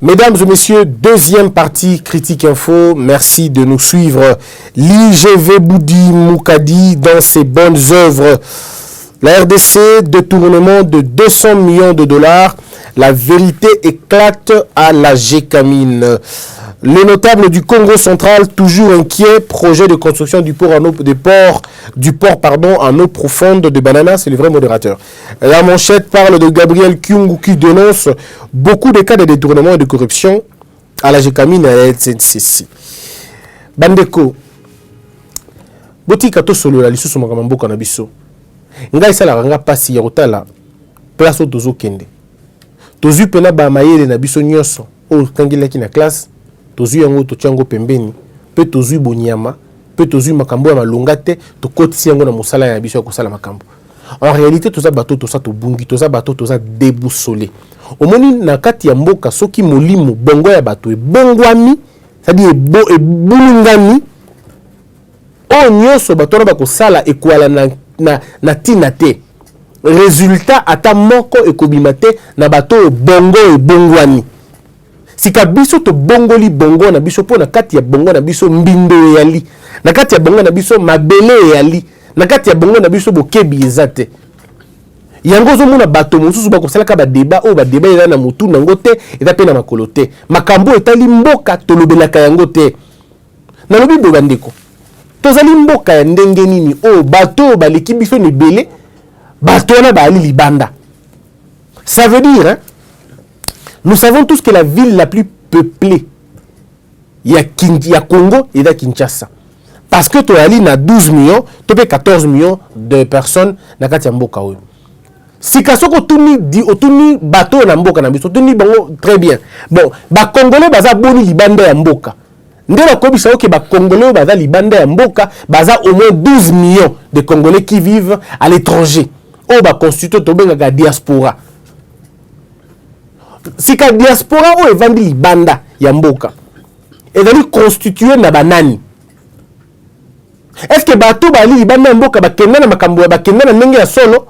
Mesdames et messieurs, deuxième partie Critique Info. Merci de nous suivre. L'IGV Boudi Moukadi dans ses bonnes œuvres. La RDC, détournement de 200 millions de dollars. La vérité éclate à la Gécamine. Les notables du Congo central, toujours inquiets. Projet de construction du port en eau profonde de Banana, c'est le vrai modérateur. La manchette parle de Gabriel Kyungu qui dénonce beaucoup de cas de détournement et de corruption à la Gécamine et à la SNCC. Bandeko, botika to solo la lisusu makambo kana biso. Ngai sala ranga pasi ya kotala place au tozo kende. Tozu pena ba mayele na biso nyoso o kangilaki na classe. Tozu yango tochango pembeni pe tozu bonyama pe tozu makambo ya malonga te to kotisi yango na musala ya biso ya kosala makambo. En réalité toza bato toza to bungi toza bato toza déboussolé. Omoni na kati ya mboka soki molimo bongo ya bato e bongwami c'est-à-dire e bulungami o nyoso bato na bakosala ekwala na tina te. Résultat ata moko ekobima te na bato bongo e bongwami. Sika biso to bongoli bongo na biso po na kati ya bongo na biso mbindo yali na kati ya bongo na biso mabele yali na kati ya bongo na biso bokebi ezate yango zo mona bato mosusu ba kosala ka ba débat o ba débat eza na mutu nango te eza pe na makolo te makambo etali mboka tolobelaka yango te na lobi bo bandeko tozali mboka ya ndenge nini o bato baleki biso ni belé bato na ba ali libanda. Ça veut dire hein, nous savons tous que la ville la plus peuplée, il y a Congo et il y a Kinshasa. Parce que tu as 12 millions, tu as 14 millions de personnes dans le Mboka. Si tu as bateau dans Mboka, très bien. Bon, les Congolais sont boni libanda ya Mboka. Ndela kobi sa que les Congolais sont libanda ya Mboka, au moins 12 millions de Congolais qui vivent à l'étranger. Ou constituent la diaspora. Si la diaspora ou evandi libanda ya mboka ezali constitué na banani, est-ce que bato bali libanda ya mboka bakenda na makambo ya bakenda na ndenge ya solo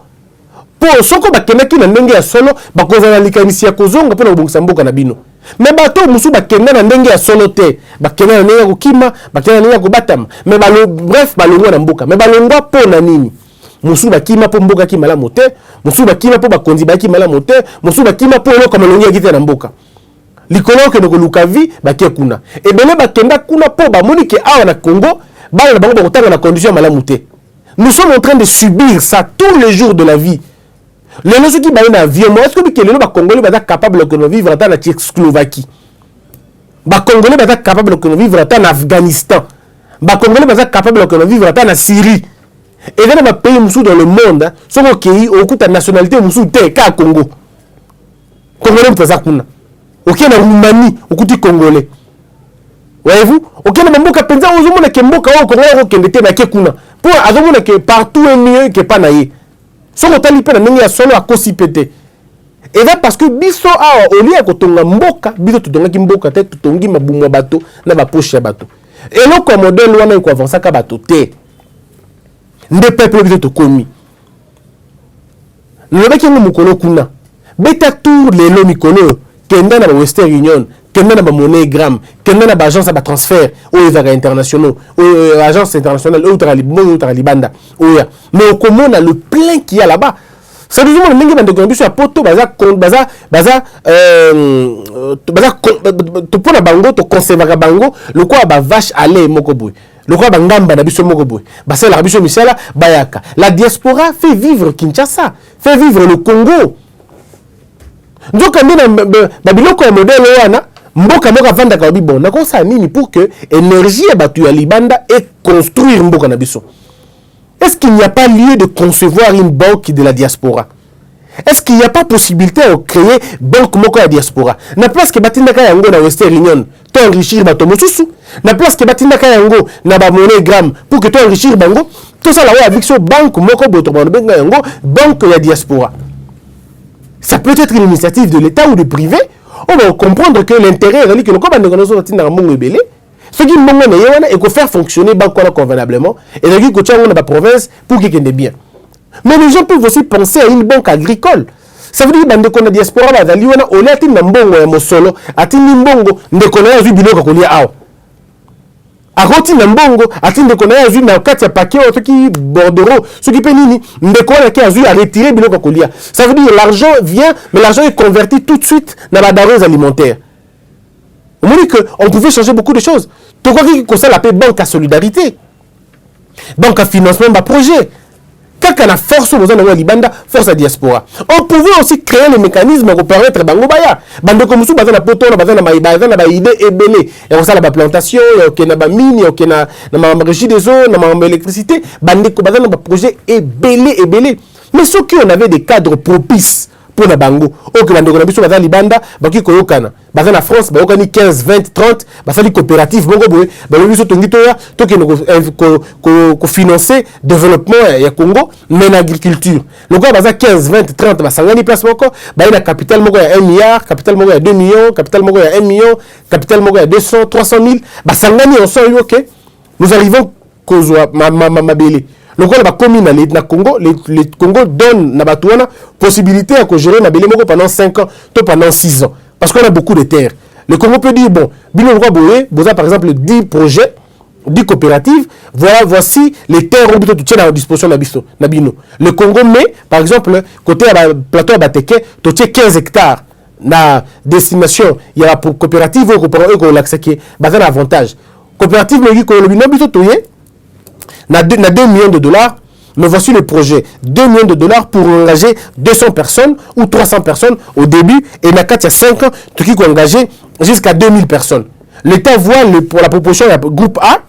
po soko bakenda ki na ndenge ya solo bakozala likanisi ya kozonga pona kobongisa mboka na bino, mais bato musu bakenda na ndenge ya solo te bakenda na ndenge ya kokima bakenda na ndenge ya kobatama mais bref balongwa na mboka mais balongwa po na nini musu bakima po mboka ki malamu te musu bakima po bakonzi baki malamu te musu bakima po eloko malongi ya kite na mboka likolo ke ndoko lukavi bakie kuna ebele bakenda kuna po bamoni ke awa na Congo bala na bango bakotanga na condition malamu te. Nous sommes en train de subir ça tous les jours de la vie. Les gens qui baillent dans l'avion, est-ce que les Congolais sont capables de vivre en Tchécoslovaquie? Les Congolais sont capables de vivre en Afghanistan. Les Congolais sont capables de vivre en Syrie. Et dans les pays dans le monde, sont qui ont la nationalité de Congo. Congolais ne ça pas. Ok, na Roumanie, au côté congolais. Voyez-vous? Ok, na mboka penza ozomona ke mboka o Congo ko kendete na kekuna. Pour azomona que partout est mieux que pas naie. So ko tali pe na ndenge ya solo akosi pété. Et là parce que biso a au lieu ko tonga mboka, biso tonga ki mboka te tongi mabumu bato na ba poche ya bato. Et lo ko modèle wana ko avancer ka bato te. Nde peuple biso to komi. Nobeki ngo mukolo kuna. Beta tour lelo mikolo kenda na Western Union, kenda na MoneyGram, kenda na agence ba transfert ou les internationaux, ou agence internationale ou Libanda. Mais au commun le plein qui y a là-bas. Ça nous demande ndenge bande ko biso ya poto baza to pona bango to conserver bango le quoi ba vache aller moko boy. Le quoi bangamba na biso moko boy. Ba c'est la biso misala bayaka. La diaspora fait vivre Kinshasa, fait vivre le Congo. Donc na biloko ya modèle wana mboka moko vanda ka bon na kosa nini pour que énergie ya batu ya libanda et construire mboka na biso. Est-ce qu'il n'y a pas lieu de concevoir une banque de la diaspora? Est-ce qu'il n'y a pas possibilité de créer banque moko ya diaspora? Na place que batinda ka yango na Western Union to enrichir bato mosusu, na place que batinda ka yango na ba MoneyGram pour que to enrichir bango, tout ça là avec so banque moko boto benga yango banque ya diaspora. Ça peut être une initiative de l'État ou du privé. On va comprendre que l'intérêt est que le corps de connaissance est dans le belé. Ce qui est de faire fonctionner banque convenablement et de la province pour qu'il y ait des biens. Mais les gens peuvent aussi penser à une banque agricole. Ça veut dire bandeko na diaspora bazali wana ole ati na mbongo ya mosolo ati ni mbongo ndeko na yazu biloko kolia awa akoti na mbongo ati ndeko na yazu na kati ya paquet oto ki bordereau ce qui peut nini ndeko na ki yazu a retirer biloko kolia. Ça veut dire l'argent vient mais l'argent est converti tout de suite dans la denrées alimentaires. On dit que on pouvait changer beaucoup de choses. Tu crois que ça l'appelle banque à solidarité, banque à financement de projet. Quand on a force aux gens libanda, force à diaspora. On pouvait aussi créer les mécanismes pour permettre bango baya. Bande comme ça, bazana poto, bazana na ba idée ebelé. Et on ça la plantation, ok na ba mine, ok na régie des eaux, na électricité, bande ko bazana ba projet ebelé. Mais ceux qui on avait des cadres propices pour la bango, ok bande ko na biso bazana libanda, baki ko yokana. Bazana France, ba yokani 15, 20, 30, bazali coopérative bongo boye, ba biso tongi to ya, to ko financer développement ya Congo, mais l'agriculture. Le gars baza 15, 20, 30, ba sangani place moko, ba ina capital moko ya 1 milliard, capital moko ya 2 millions, capital moko ya 1 million, capital moko ya 200, 300 000, ba sangani on sort OK. Nous arrivons kozwa mabele. Le gars ba commune na Congo, les Congo donne na batouana possibilité à gérer na belé moko pendant 5 ans, to pendant 6 ans. Parce qu'on a beaucoup de terres. Le Congo peut dire, bon, vous avez par exemple 10 projets, 10 coopératives, voilà, voici les terres où tu tiens à disposition de Bino. Le Congo met, par exemple, côté plateau à Bateke, tu tiens 15 hectares. Na destination, il y a pour coopérative, il y a un avantage. Coopérative, il y a 2 millions de dollars. Mais voici le projet. 2 millions de dollars pour engager 200 personnes ou 300 personnes au début. Et il y a 5 ans, tu peux engager jusqu'à 2000 personnes. L'État voit pour la proposition, il y a le groupe A,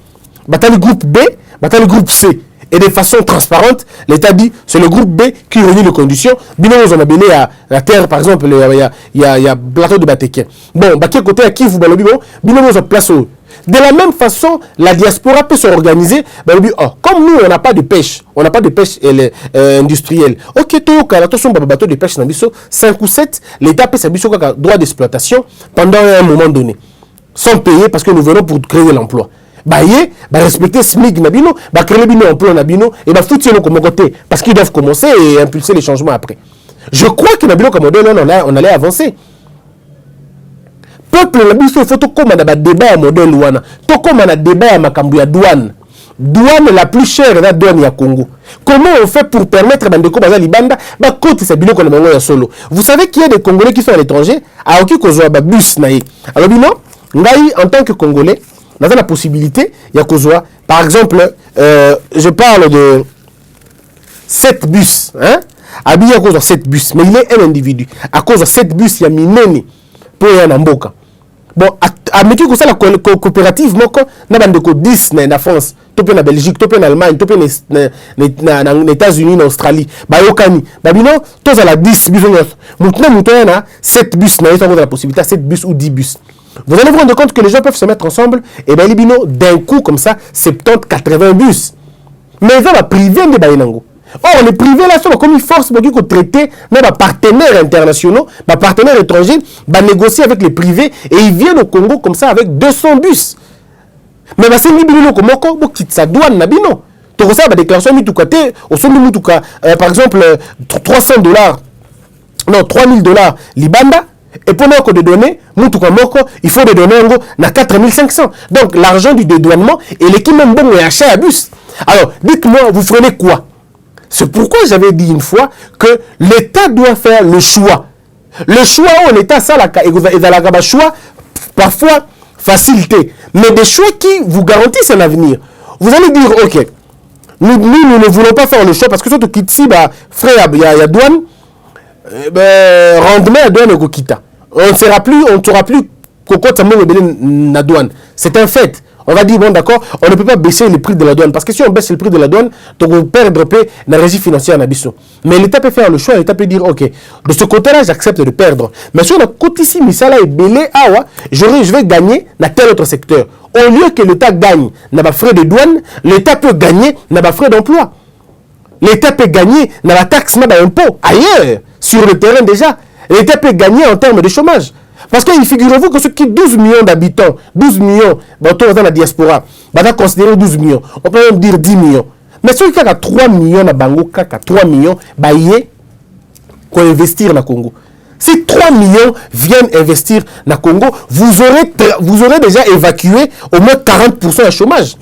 le groupe B, le groupe C. Et de façon transparente, l'État dit c'est le groupe B qui réunit les conditions. Bien, on a belé à la terre, par exemple, il y a plateau de Bateke. Bon, quel côté à qui vous bien, on a place au. De la même façon, la diaspora peut s'organiser. Comme nous, on n'a pas de pêche, industrielle. Ok, tout bateau de pêche, 5 ou 7, l'État peut s'habituer droit d'exploitation pendant un moment donné, sans payer parce que nous venons pour créer l'emploi. Respecter SMIC, créer l'emploi, et foutre le côté parce qu'ils doivent commencer et impulser les changements après. Je crois que on allait avancer. Peuple il faut comme un débat à modèle wana to comme un débat à makambu ya douane la plus chère de la douane ya Congo. Comment on fait pour permettre bandeko baza libanda ba côté sa biloko na bango ya solo. Vous savez qu'il y a des Congolais qui sont à l'étranger a oki kozwa ba bus na ye. Alors bino ngai en tant que Congolais on a la possibilité ya kozwa par exemple je parle de 7 bus hein abi ya kozwa 7 bus mais il est un individu à cause de 7 bus ya minene pour ya na mboka. Bon, à Meki, la coopérative, na bandeko 10 na France, topé na Belgique, topé na Allemagne, topé na États-Unis, na Australie, bayokani, babino, tous à la 10 bus. Maintenant, nous avons 7 bus, nous avons la possibilité 7 bus ou 10 bus. Vous allez vous rendre compte que les gens peuvent se mettre ensemble, et bien, libino, d'un coup, comme ça, 70, 80 bus. Mais ils vont priver de Bainango. Or, les privés là sont comme une force pour traiter nos partenaires internationaux, nos partenaires étrangers, négocier avec les privés et ils viennent au Congo comme ça avec 200 bus. Mais c'est une bino comme on quitte sa douane nabino. Tu reçois la déclaration mitoukaté au son de mitouka par exemple $300, non $3000 libanda. Et pendant qu'on donner, il faut des donner na 4500. Donc l'argent du dédouanement et l'équipe même bon et achat à bus. Alors dites-moi, vous ferez quoi? C'est pourquoi j'avais dit une fois que l'État doit faire le choix. Le choix où l'État, ça, il choix, parfois facilité, mais des choix qui vous garantissent un avenir. Vous allez dire, ok, nous ne voulons pas faire le choix parce que surtout ici, frère, il y a douane, rendement à douane et kita. On ne saura plus Coco Tamon la douane. C'est un fait. On va dire, bon d'accord, on ne peut pas baisser le prix de la douane. Parce que si on baisse le prix de la douane, on va perdre la régie financière. Mais l'État peut faire le choix, l'État peut dire, ok, de ce côté-là, j'accepte de perdre. Mais sur le côté ici, Misala est belé, je vais gagner dans tel autre secteur. Au lieu que l'État gagne dans les frais de douane, l'État peut gagner dans les frais d'emploi. L'État peut gagner dans la taxe, dans l'impôt, ailleurs, sur le terrain déjà. L'État peut gagner en termes de chômage. Parce que figurez-vous que ceux qui 12 millions d'habitants, 12 millions, dans la diaspora, on va considérer 12 millions, on peut même dire 10 millions. Mais ceux qui ont 3 millions dans Bango, 3 millions, qu'on investir na Congo. Si 3 millions viennent investir na Congo, vous aurez déjà évacué au moins 40% de chômage.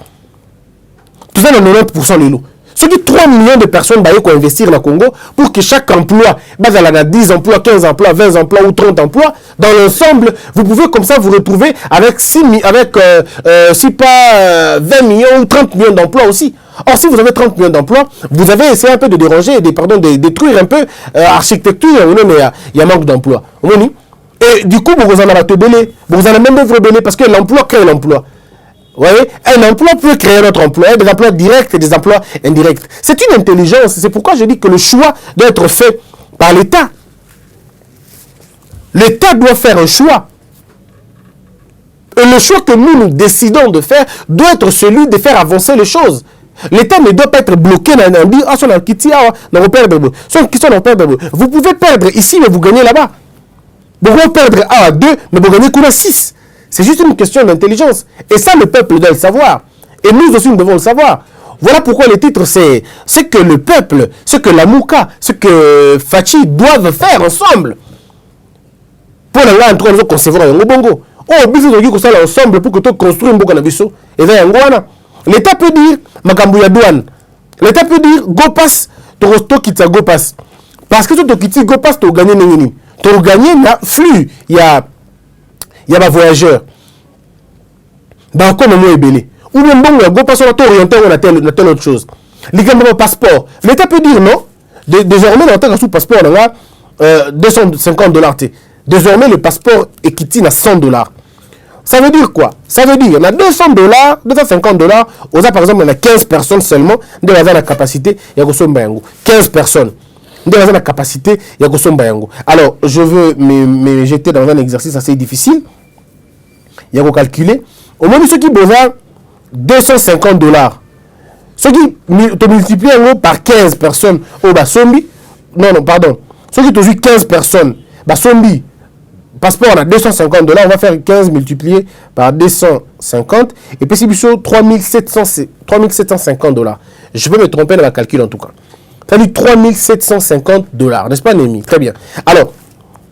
Tout ça, 90% les lots. Ce qui 3 millions de personnes qui investir dans le Congo pour que chaque emploi, il y a 10 emplois, 15 emplois, 20 emplois ou 30 emplois, dans l'ensemble, vous pouvez comme ça vous retrouver avec, si pas 20 millions ou 30 millions d'emplois aussi. Or, si vous avez 30 millions d'emplois, vous avez essayé un peu de déranger, de détruire un peu l'architecture, il y a manque d'emplois. Et du coup, vous en avez belé, vous en avez même belé parce que l'emploi crée l'emploi. Vous voyez, un emploi peut créer un autre emploi, des emplois directs et des emplois indirects. C'est une intelligence. C'est pourquoi je dis que le choix doit être fait par l'État. L'État doit faire un choix. Et le choix que nous décidons de faire doit être celui de faire avancer les choses. L'État ne doit pas être bloqué dans un dire, vous pouvez perdre ici, mais vous gagnez là-bas. Vous pouvez perdre 1 à 2, mais vous gagnez à 6. C'est juste une question d'intelligence. Et ça, le peuple doit le savoir. Et nous aussi, nous devons le savoir. Voilà pourquoi le titre, c'est ce que le peuple, ce que la Mouka, ce que Fachi doivent faire ensemble. Pour la en nous concevoir un bongo. Oh, bis nous ça ensemble pour que tu construis un bongo biso. Et là, l'État peut dire, Makambouya douane. L'État peut dire, go pass, tu quittes go pass. Parce que tu quittes go pass, tu gagnes n'engini. Tu gagnes na flux. Il y a des voyageurs. Comme moi, belé. Ou même bon, go pass, on a orienté, on a telle autre chose. Les gars, mon passeport. L'État peut dire non. Désormais, dans le sous passeport, on a $250. Désormais, le passeport est quitté à $100. Ça veut dire quoi? Ça veut dire, on a $200, $250, on a par exemple, on a 15 personnes seulement, de la capacité, il y a 15 personnes. De la capacité, il y a alors, je veux me jeter dans un exercice assez difficile. Il y a calculer. Au moins, ceux qui besoin $250. Ceux qui multiplient par 15 personnes au Basombi. Non, pardon. Ceux qui ont 15 personnes, Basombi, passeport, on a $250. On va faire 15 multiplié par 250. Et puis, c'est plutôt $3,750. Je peux me tromper dans la calcul en tout cas. Ça dit $3,750, n'est-ce pas, Némi? Très bien. Alors,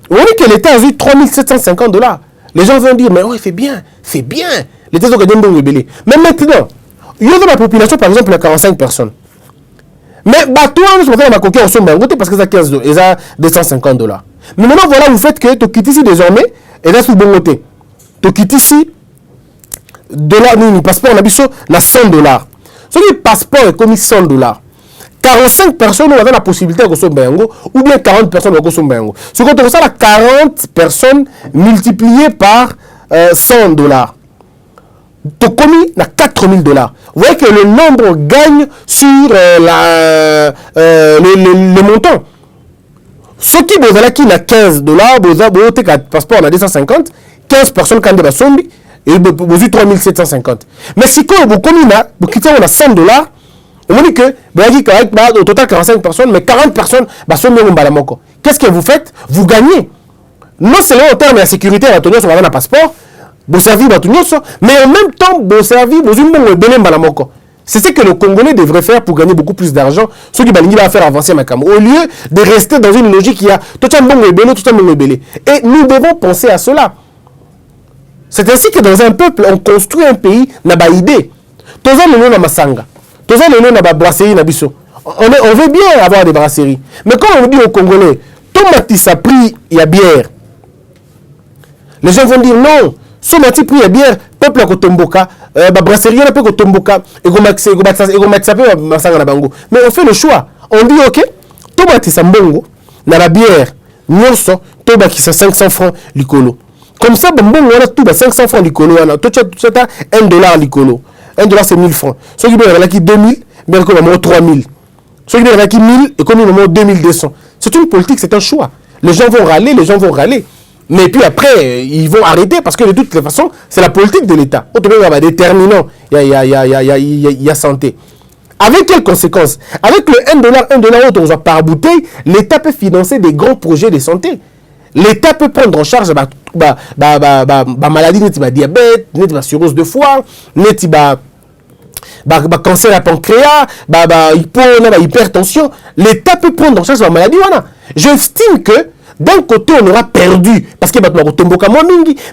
vous voyez que l'État a eu $3,750. Les gens vont dire, mais ouais, c'est bien. L'État a gagné un bon rebelle. Mais maintenant, il y a dans la population, par exemple, il y a 45 personnes. Mais, toi, nous sommes en coquille en somme parce que ça 15 et ça $250. Mais maintenant, voilà, vous faites que tu quittes ici désormais, et là, sous bon côté. Tu quittes ici, le passeport, on a mis ça, $100. Ce qui est passeport est commis $100. 45 personnes ont la possibilité de consommer ou bien 40 personnes de consommer. Ce qu'on trouve ça, 40 personnes multipliées par $100. Tu commis na $4,000. Vous voyez que le nombre gagne sur le montant. Ceux qui ont $15, vous avez un passeport à 250, 15 personnes qui ont des sombi et vous avez 3750. Mais si vous commis vous quittez à $100, on dit que au total 45 personnes, mais 40 personnes sont balamoko. Qu'est-ce que vous faites? Vous gagnez. Non seulement en termes de sécurité, vous avez un passeport, vous servez, mais en même temps, vous servez, vous avez un balamoko. C'est ce que le Congolais devrait faire pour gagner beaucoup plus d'argent. Ce qui va faire avancer ma cam. Au lieu de rester dans une logique qui a tout un bon rebelle, tout un bon rebelle. Et nous devons penser à cela. C'est ainsi que dans un peuple, on construit un pays, n'a pas idée. Tout ça, nous avons Masanga. Tout ça, nous avons brasserie, on veut bien avoir des brasseries. Mais quand on dit aux Congolais, tomati ça prix, il y a bière. Les gens vont dire non, ce mati prix, il y a bière, peuple à Kotomboka, brasserie, on a peu Kotomboka, et Masanga na bango. Mais on fait le choix. On dit ok, tomati ça mbongo, na la bière, nyonso, toba qui 500 francs l'icolo. Comme ça, bon, on a tout 500 francs l'icolo, on a tout ça $1 l'icolo. $1 c'est 1000 francs. Ceux qui veulent qui 2000, bien comme au 3000. Ceux qui veulent qui 1000 et comme au 2200. C'est une politique, c'est un choix. Les gens vont râler, Mais puis après, ils vont arrêter parce que de toutes les façons, c'est la politique de l'État. Autrement, il y a déterminant, il y a santé. Avec quelles conséquences? Avec le $1 par bouteille, l'État peut financer des grands projets de santé. L'État peut prendre en charge maladie, diabète, cirrhose de foie, cancer à pancréas, hypertension, l'État peut prendre en charge la maladie. Voilà. J'estime que d'un côté, on aura perdu, parce qu'il y a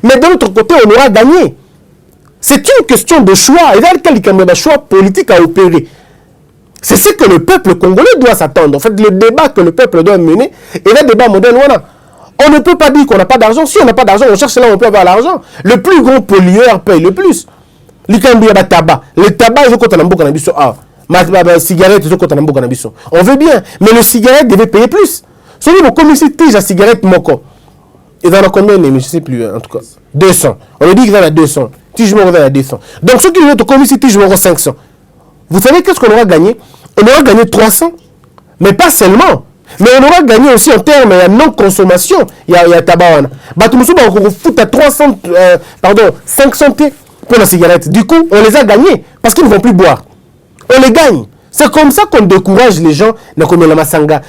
mais de l'autre côté, on aura gagné. C'est une question de choix. Et dans le choix politique à opérer. C'est ce que le peuple congolais doit s'attendre. En fait, le débat que le peuple doit mener est le débat moderne. Voilà. On ne peut pas dire qu'on n'a pas d'argent. Si on n'a pas d'argent, on cherche là où on peut avoir l'argent. Le plus gros pollueur paye le plus. Le tabac, ils ont compté dans le cannabis. Cigarette, ils ont compté dans le cannabis. On veut bien, mais le cigarette devait payer plus. Celui qui commis la cigarette, moko. Et dans la combien, je ne sais plus, en tout cas. 200. On a dit qu'il y en a 200. Je me à 200. Donc, ceux qui ont commis je me 500. Vous savez qu'est-ce qu'on aura gagné? On aura gagné 300. Mais pas seulement. Mais on aura gagné aussi en termes de non-consommation. Il y a tabac. On fout à 500 pour la cigarette. Du coup, on les a gagnés parce qu'ils ne vont plus boire. On les gagne. C'est comme ça qu'on décourage les gens dans la masanga.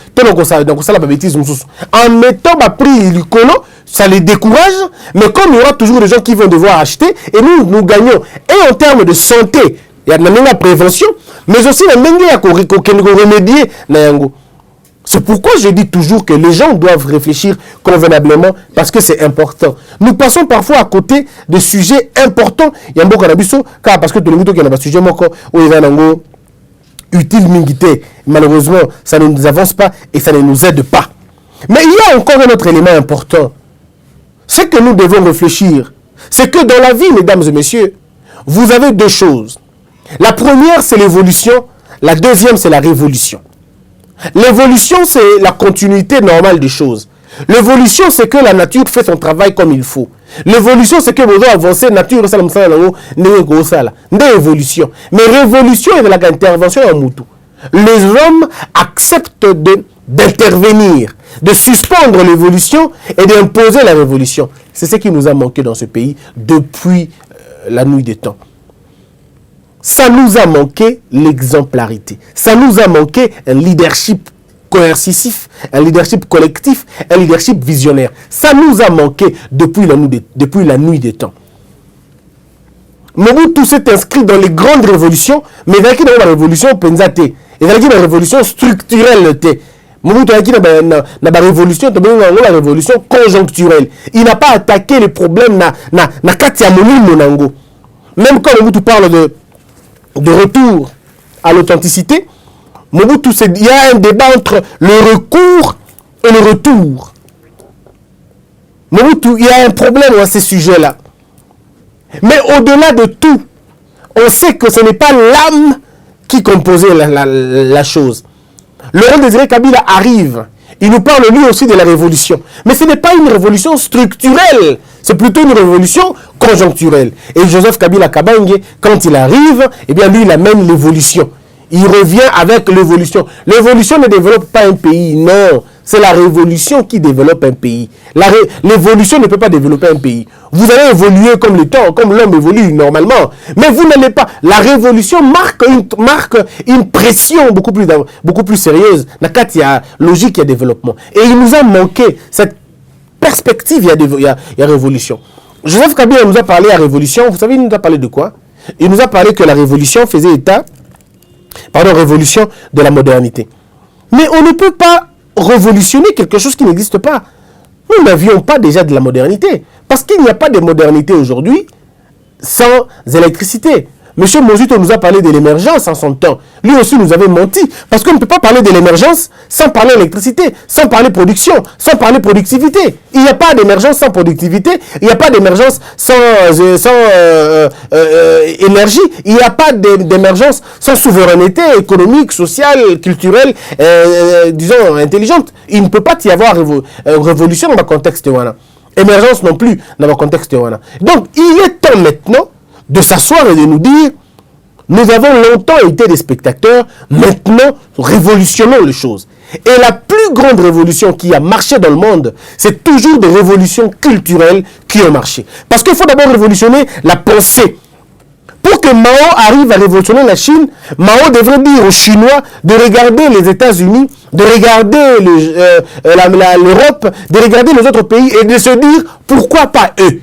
En mettant ma prix du colo, ça les décourage, mais comme il y aura toujours des gens qui vont devoir acheter, et nous gagnons. Et en termes de santé, il y a la prévention, mais aussi la remédier. C'est pourquoi je dis toujours que les gens doivent réfléchir convenablement parce que c'est important. Nous passons parfois à côté de sujets importants. Il y a un bon cannabis, parce que tout le monde qui a un sujet utile mingité. Malheureusement, ça ne nous avance pas et ça ne nous aide pas. Mais il y a encore un autre élément important. Ce que nous devons réfléchir, c'est que dans la vie, mesdames et messieurs, vous avez deux choses. La première, c'est l'évolution. La deuxième, c'est la révolution. L'évolution, c'est la continuité normale des choses. L'évolution, c'est que la nature fait son travail comme il faut. L'évolution, c'est que vous avancez, la nature, c'est l'évolution. Mais révolution est de l'intervention en moutou. Les hommes acceptent d'intervenir, de suspendre l'évolution et d'imposer la révolution. C'est ce qui nous a manqué dans ce pays depuis la nuit des temps. Ça nous a manqué l'exemplarité. Ça nous a manqué un leadership coercitif, un leadership collectif, un leadership visionnaire. Ça nous a manqué depuis la nuit des temps. Mobutu s'est inscrit dans les grandes révolutions, mais il y a la révolution penzate. Il y a la révolution structurelle. Mobutu a la révolution conjoncturelle. Il n'a pas attaqué les problèmes na Katia Monango. Même quand Mobutu parle de retour à l'authenticité, Mobutu, il y a un débat entre le recours et le retour. Mobutu, il y a un problème à ces sujets-là. Mais au-delà de tout, on sait que ce n'est pas l'âme qui composait la chose. Laurent Désiré Kabila arrive. Il nous parle lui aussi de la révolution. Mais ce n'est pas une révolution structurelle. C'est plutôt une révolution conjoncturelle. Et Joseph Kabila Kabange, quand il arrive, eh bien lui, il amène l'évolution. Il revient avec l'évolution. L'évolution ne développe pas un pays, non. C'est la révolution qui développe un pays. L'évolution ne peut pas développer un pays. Vous allez évoluer comme le temps, comme l'homme évolue normalement. Mais vous n'allez pas. La révolution marque une pression beaucoup plus sérieuse. Il y a logique, il y a développement. Et il nous a manqué cette perspective, il y a révolution. Joseph Kabila nous a parlé à révolution. Vous savez, il nous a parlé de quoi? Il nous a parlé que la révolution faisait état, révolution de la modernité. Mais on ne peut pas révolutionner quelque chose qui n'existe pas. Nous n'avions pas déjà de la modernité. Parce qu'il n'y a pas de modernité aujourd'hui sans électricité. M. Mozito nous a parlé de l'émergence en son temps. Lui aussi nous avait menti. Parce qu'on ne peut pas parler de l'émergence sans parler électricité, sans parler production, sans parler productivité. Il n'y a pas d'émergence sans productivité. Il n'y a pas d'émergence sans énergie. Il n'y a pas d'émergence sans souveraineté économique, sociale, culturelle, disons, intelligente. Il ne peut pas y avoir révolution dans le contexte voilà. Émergence non plus dans le contexte voilà. Donc, il est temps maintenant de s'asseoir et de nous dire, nous avons longtemps été des spectateurs, maintenant révolutionnons les choses. Et la plus grande révolution qui a marché dans le monde, c'est toujours des révolutions culturelles qui ont marché. Parce qu'il faut d'abord révolutionner la pensée. Pour que Mao arrive à révolutionner la Chine, Mao devrait dire aux Chinois de regarder les États-Unis, de regarder l'Europe, de regarder les autres pays et de se dire, pourquoi pas eux?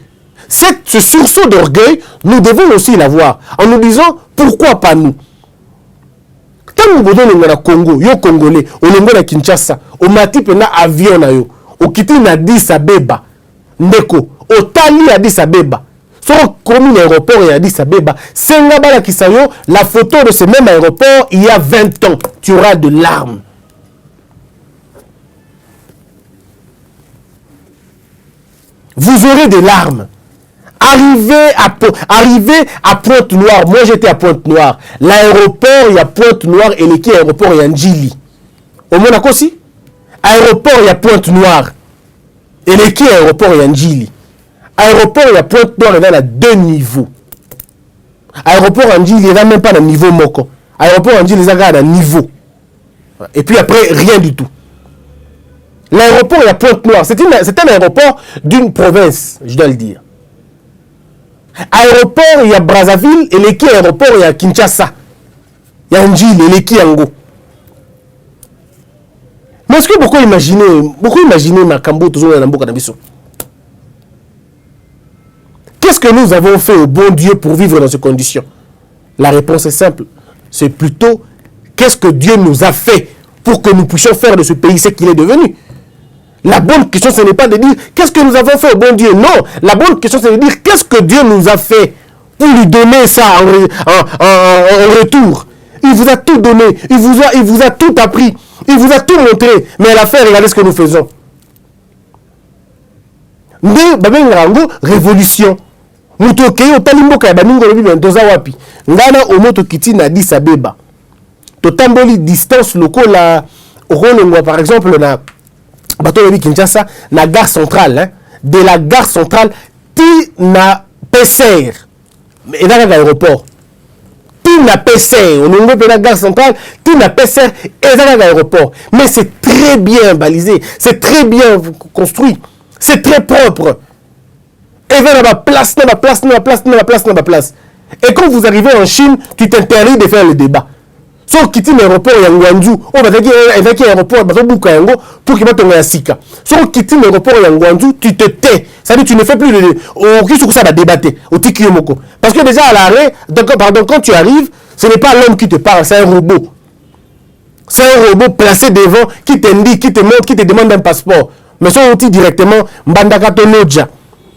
ce sursaut d'orgueil, nous devons aussi l'avoir en nous disant pourquoi pas nous. Tant que vous avez Congo, yo Congolais, on est Kinshasa, au mati pena avion na yo, au kiti na Addis Abeba, ndeko, au tali Addis Abeba. Sur commune aéroport et Addis Abeba, Sengabala Kisayo, la photo de ce même aéroport il y a 20 ans, tu auras de larmes. Vous aurez des larmes. Arrivé à Pointe-Noire, moi j'étais à Pointe-Noire, l'aéroport il y a Pointe-Noire et l'équipe aéroport il y a Ndjili. Au Monaco aussi, aéroport il y a Pointe-Noire et l'équipe aéroport il y a Ndjili. Aéroport il y a Pointe-Noire il y a 2 niveaux. Aéroport Ndjili il n'y a même pas de niveau moko. Aéroport Ndjili il y a un niveau. Et puis après rien du tout. L'aéroport il y a Pointe-Noire, c'est un aéroport d'une province, je dois le dire. Aéroport, il y a Brazzaville et l'équipe aéroport, il y a Kinshasa. Il y a Ndjili et l'équipe Yango. Mais est-ce que beaucoup imaginer Makambo toujours dans Namboka Nabiso? Qu'est-ce que nous avons fait au bon Dieu pour vivre dans ces conditions? La réponse est simple. C'est plutôt qu'est-ce que Dieu nous a fait pour que nous puissions faire de ce pays ce qu'il est devenu. La bonne question, ce n'est pas de dire qu'est-ce que nous avons fait au bon Dieu. Non, la bonne question, c'est de dire qu'est-ce que Dieu nous a fait pour lui donner ça en retour. Il vous a tout donné, il vous a tout appris, il vous a tout montré. Mais à la fin, regardez ce que nous faisons. Révolution. Mutokeyo talimboka baningo lobi bentoza wapi. Ngana omoto kiti na Addis Abeba. Totamboli distance lokola okolongwa par exemple na bateau de Kinshasa, la gare centrale, hein, de la gare centrale, ti na PCR, et dans l'aéroport, ti na PCR, on est dans la gare centrale, ti na PCR, et dans l'aéroport. Mais c'est très bien balisé, c'est très bien construit, c'est très propre. Et dans la place. Et quand vous arrivez en Chine, tu t'interdis de faire le débat. Sauf quitter l'aéroport ya Ngwanzu, on va dire avec l'aéroport bazobuka yango pour qu'il va ya sika. Sauf quitter l'aéroport ya Ngwanzu, tu te tais. Ça veut dire tu ne fais plus de qui sur ça va débattre au tikiyomoko. Parce que déjà à l'arrêt, quand tu arrives, ce n'est pas l'homme qui te parle, c'est un robot. C'est un robot placé devant qui t'indique, qui te montre, qui te demande un passeport. Mais ça on dit directement mbandaka to noja.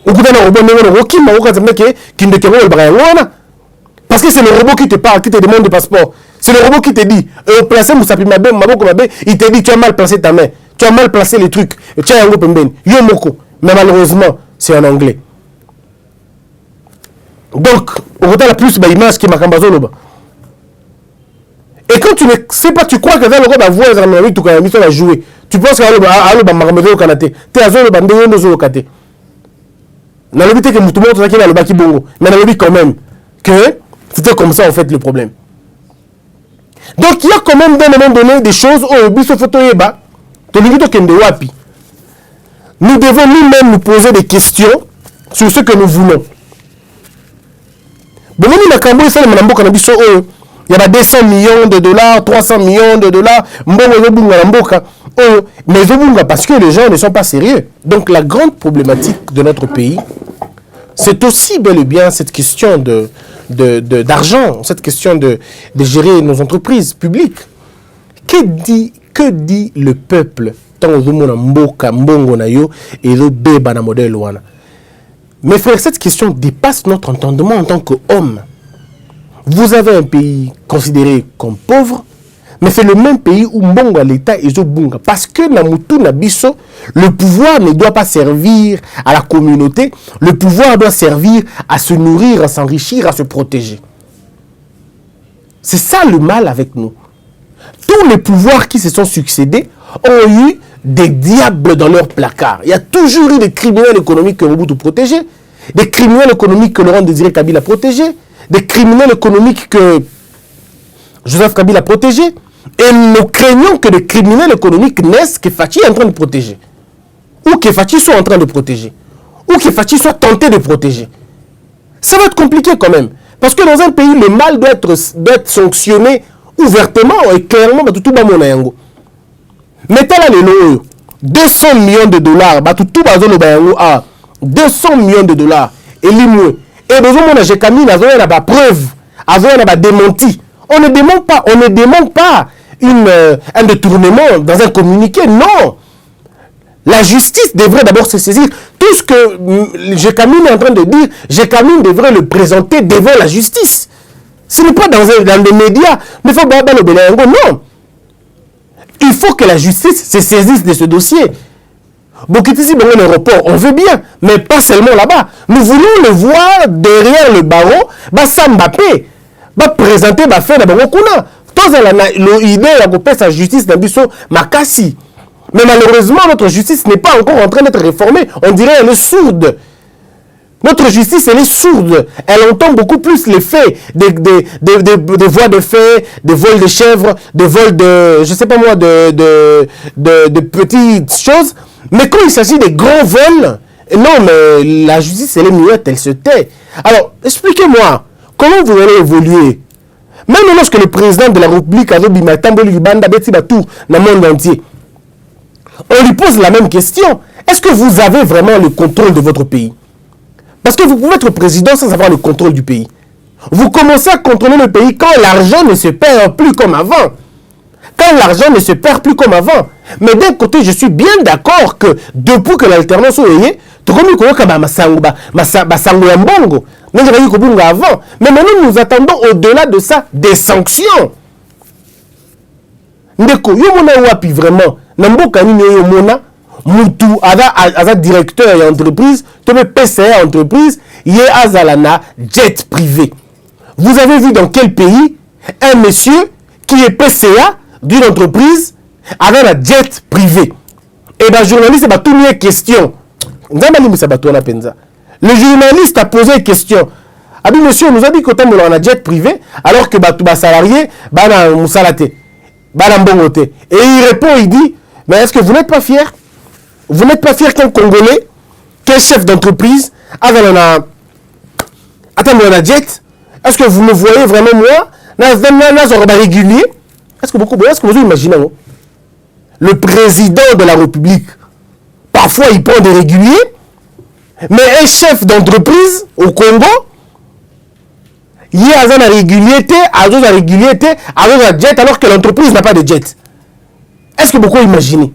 Au bout d'un robot parce que c'est le robot qui te parle, qui te demande le passeport. C'est le robot qui te dit, placez Moussapi Mabé, il te dit, tu as mal placé ta main, tu as mal placé les trucs, tu as un Yomoko. Mais malheureusement, c'est en anglais. Donc, on retient la plus belle image qui m'a cambazo. Et quand tu ne sais pas, tu crois que dans le code, la voix, tu vas jouer. Tu penses que tu Kanate. Tu es à zone de Kate. Dans le but que tout le monde est le baki bongo. Mais dans le but quand même que c'était comme ça en fait le problème. Donc il y a quand même d'un moment donné des choses où nous devons nous-mêmes nous poser des questions sur ce que nous voulons. Il y a 200 millions de dollars, 300 millions de dollars, mais parce que les gens ne sont pas sérieux. Donc la grande problématique de notre pays, c'est aussi bel et bien cette question d'argent, cette question de gérer nos entreprises publiques. Que dit le peuple Mes frères, cette question dépasse notre entendement en tant qu'homme. Vous avez un pays considéré comme pauvre, mais c'est le même pays où Mbongo l'État est Zobunga. Parce que Namutu Nabiso, le pouvoir ne doit pas servir à la communauté, le pouvoir doit servir à se nourrir, à s'enrichir, à se protéger. C'est ça le mal avec nous. Tous les pouvoirs qui se sont succédés ont eu des diables dans leur placard. Il y a toujours eu des criminels économiques que Mobutu protégeait, des criminels économiques que Laurent Désiré Kabila protégeait, des criminels économiques que Joseph Kabila protégeait. Et nous craignons que des criminels économiques naissent que Fachi est en train de protéger. Ou que Fachi soit en train de protéger. Ou que Fachi soit tenté de protéger. Ça va être compliqué quand même. Parce que dans un pays, le mal doit être sanctionné ouvertement et clairement. Mettez là les lots. 200 millions de dollars. 200 millions de dollars. elimwe et besoin mon j'ai camine azoya na ba preuve azoya na ba démenti. On ne demande pas un détournement dans un communiqué, non. La justice devrait d'abord se saisir. Tout ce que Gécamine est en train de dire, Gécamine devrait le présenter devant la justice. Ce n'est pas dans les médias. Mais il faut pas le bénéfice. Non. Il faut que la justice se saisisse de ce dossier. Bokitisi dans l'aéroport, on veut bien, mais pas seulement là-bas. Nous voulons le voir derrière le barreau, Mbappé, présenter faire la barreau kuna. Tous l'idée de sa justice dans biso makasi. Mais malheureusement, notre justice n'est pas encore en train d'être réformée. On dirait qu'elle est sourde. Notre justice, elle est sourde. Elle entend beaucoup plus les faits, des voies de fait, des vols de chèvres, des vols de, je sais pas moi, de petites choses. Mais quand il s'agit des grands vols, non, mais la justice, elle est muette, elle se tait. Alors, expliquez-moi, comment vous allez évoluer? Même lorsque le président de la République a dit dans le monde entier, on lui pose la même question. Est-ce que vous avez vraiment le contrôle de votre pays? Parce que vous pouvez être président sans avoir le contrôle du pays. Vous commencez à contrôler le pays quand l'argent ne se perd plus comme avant. Quand l'argent ne se perd plus comme avant. Mais d'un côté, je suis bien d'accord que depuis que l'alternance est liée, avant. Mais maintenant, nous attendons au-delà de ça des sanctions. Ndeko, yo mona wapi vraiment? Namboka nini yo mona? Mutu aza directeur d'entreprise, tu peux PCA entreprise, yé azalana jet privé. Vous avez vu dans quel pays un monsieur qui est PCA d'une entreprise avec un jet privé? Et bien, journaliste va tout une question. Le journaliste a posé une question. Ah bien, monsieur, on nous a dit que on a un jet privé, alors que les salariés, et il répond, il dit, mais est-ce que vous n'êtes pas fier? Vous n'êtes pas fier qu'un Congolais, qu'un chef d'entreprise, a un jet? Est-ce que vous me voyez vraiment moi? Régulier? Est-ce que vous imaginez? Le président de la République, parfois il prend des réguliers, mais un chef d'entreprise au Congo, il y a une régularité, un jet, alors que l'entreprise n'a pas de jet. Est-ce que beaucoup imaginez?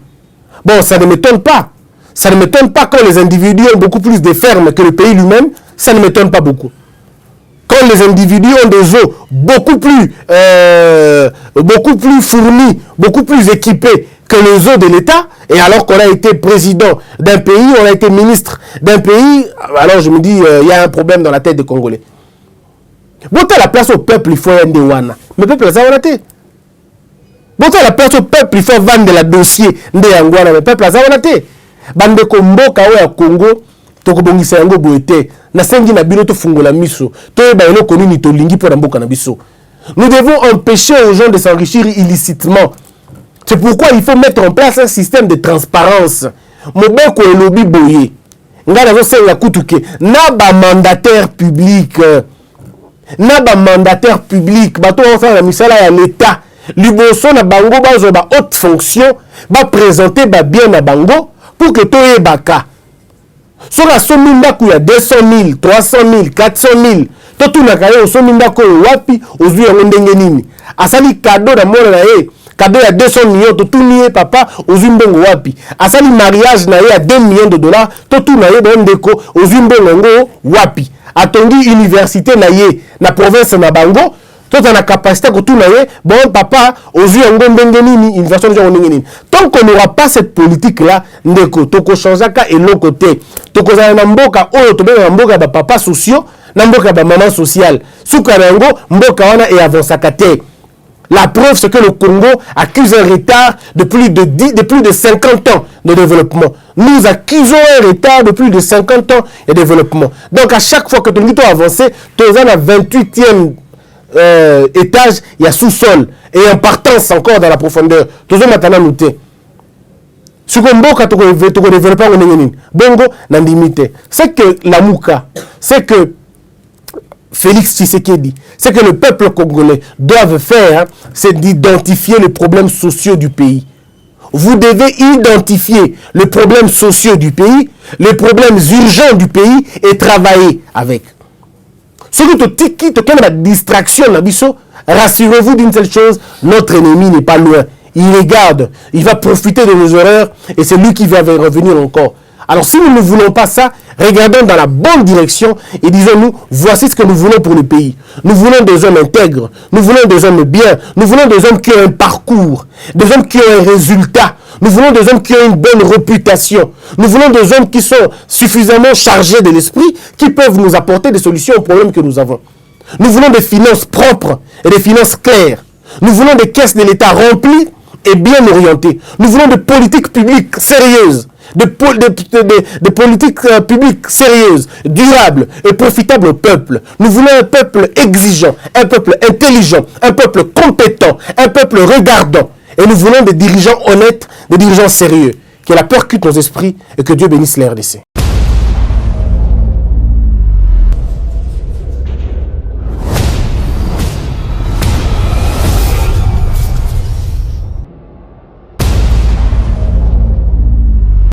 Bon, ça ne m'étonne pas. Ça ne m'étonne pas quand les individus ont beaucoup plus de fermes que le pays lui-même. Ça ne m'étonne pas beaucoup. Quand les individus ont des eaux beaucoup plus fournis, beaucoup plus équipés que les eaux de l'État, et alors qu'on a été président d'un pays, on a été ministre d'un pays, alors je me dis, il y a un problème dans la tête des Congolais. Bon, la place au peuple, il faut un déwana. Mais le peuple, ça va rater. Bon, la place au peuple, il faut vendre le dossier de Angola. Mais le peuple, ça va rater. Bande Komboka au Congo, tokobongisa yango boete. Na sengi na bino to fungola miso. To ba elo konu ni to lingi pour mboka na biso. Nous devons empêcher aux gens de s'enrichir illicitement. C'est pourquoi il faut mettre en place un système de transparence. Mobeko elobi boye. Ngana zo senga kutuke na ba mandataire public. Na ba mandataire public, bato on fait la misala ya l'État. Liboso na bango bazo ba haute fonction, ba présenter ba bien na bango pour que to e baka. So la somi ndako ya 200 000, 300 000, 400 000. To tu na kayo somi ndako wapi ozwi ya ndenge nini. Asali cadeau na mona na ye. Cadeau ya 200 millions, to tu niye papa ozwi mbongo wapi. Asali mariage na ye ya 2 millions de dollars, to tu na ye ba ndeko ozwi mbongo wapi. Atongi université na ye na province na bango, tout en a capacité que tout na ye bon papa ozwi yango ndenge nini université njo ndenge nini. Tant qu'on n'aura pas cette politique là, ndeko toko changeaka eloko te. Toko za na mboka oyo to na mboka ba papa sociaux, na mboka ba maman social. Suka yango mboka wana et avancaka te. La preuve, c'est que le Congo accuse un retard de plus de 50 ans de développement. Nous accusons un retard de plus de 50 ans de développement. Donc, à chaque fois que tu as avancé, tu es à 28e étage, il y a sous-sol. Et en partance encore dans la profondeur. Tu es maintenant noté. Ce que tu développes en Bongo, c'est que la Mouka, c'est que Félix Tshisekedi, ce que le peuple congolais doit faire, c'est d'identifier les problèmes sociaux du pays. vous devez identifier les problèmes sociaux du pays, les problèmes urgents du pays et travailler avec. Ce qui te donne la distraction, rassurez-vous d'une seule chose, notre ennemi n'est pas loin. Il regarde, il va profiter de nos erreurs et c'est lui qui va revenir encore. Alors si nous ne voulons pas ça, regardons dans la bonne direction et disons-nous, voici ce que nous voulons pour le pays. Nous voulons des hommes intègres, nous voulons des hommes bien, nous voulons des hommes qui ont un parcours, des hommes qui ont un résultat, nous voulons des hommes qui ont une bonne réputation, nous voulons des hommes qui sont suffisamment chargés de l'esprit, qui peuvent nous apporter des solutions aux problèmes que nous avons. Nous voulons des finances propres et des finances claires. Nous voulons des caisses de l'État remplies et bien orientées. Nous voulons des politiques publiques sérieuses. Des politiques publiques sérieuses, durables et profitables au peuple. Nous voulons un peuple exigeant, un peuple intelligent, un peuple compétent, un peuple regardant. Et nous voulons des dirigeants honnêtes, des dirigeants sérieux. Que la peur quitte nos esprits et que Dieu bénisse la RDC.